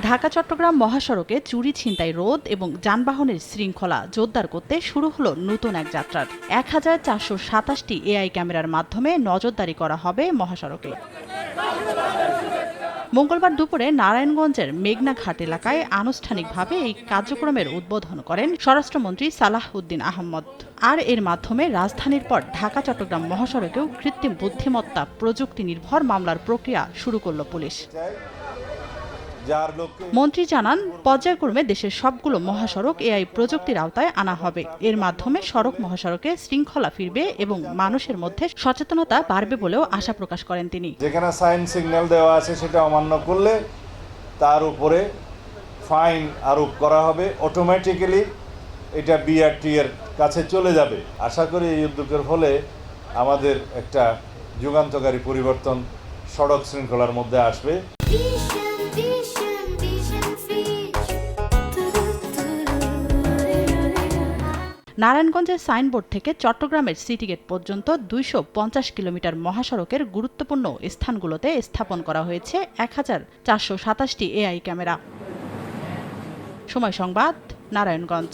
ঢাকা চট্টগ্রাম মহাসড়কে চুরি ছিনতাই রোধ এবং যানবাহনের শৃঙ্খলা জোরদার করতে শুরু হলো নতুন এক যাত্রার 1427টি এআই ক্যামেরার মাধ্যমে নজরদারি করা হবে মহাসড়কে। মঙ্গলবার দুপুরে নারায়ণগঞ্জের মেঘনা ঘাট এলাকায় আনুষ্ঠানিকভাবে এই কার্যক্রমের উদ্বোধন করেন স্বরাষ্ট্রমন্ত্রী সালাহ উদ্দিন আহমদ। আর এর মাধ্যমে রাজধানীর পর ঢাকা চট্টগ্রাম মহাসড়কেও কৃত্রিম বুদ্ধিমত্তা প্রযুক্তি নির্ভর মামলার প্রক্রিয়া শুরু করল পুলিশ। মন্ত্রী জানান, পর্যায়ক্রমে দেশের সবগুলো মহাসড়ক এআই প্রযুক্তির আওতায় আনা হবে। এর মাধ্যমে সড়ক মহাসড়কে শৃঙ্খলা ফিরবে এবং মানুষের মধ্যে সচেতনতা বাড়বে বলেও আশা প্রকাশ করেন তিনি। যেখানে সাইন সিগন্যাল দেওয়া আছে সেটা অমান্য করলে তার উপরে ফাইন আরোপ করা হবে, অটোমেটিক্যালি এটা বিআরটি এর কাছে চলে যাবে। আশা করি এই উদ্যোগের ফলে আমাদের একটা যুগান্তকারী পরিবর্তন সড়ক শৃঙ্খলার মধ্যে আসবে। নারায়ণগঞ্জের সাইনবোর্ড থেকে চট্টগ্রামের সিটি গেট পর্যন্ত 250 কিলোমিটার মহাসড়কের গুরুত্বপূর্ণ স্থানগুলোতে স্থাপন করা হয়েছে 1427টি এআই ক্যামেরা। সময় সংবাদ, নারায়ণগঞ্জ।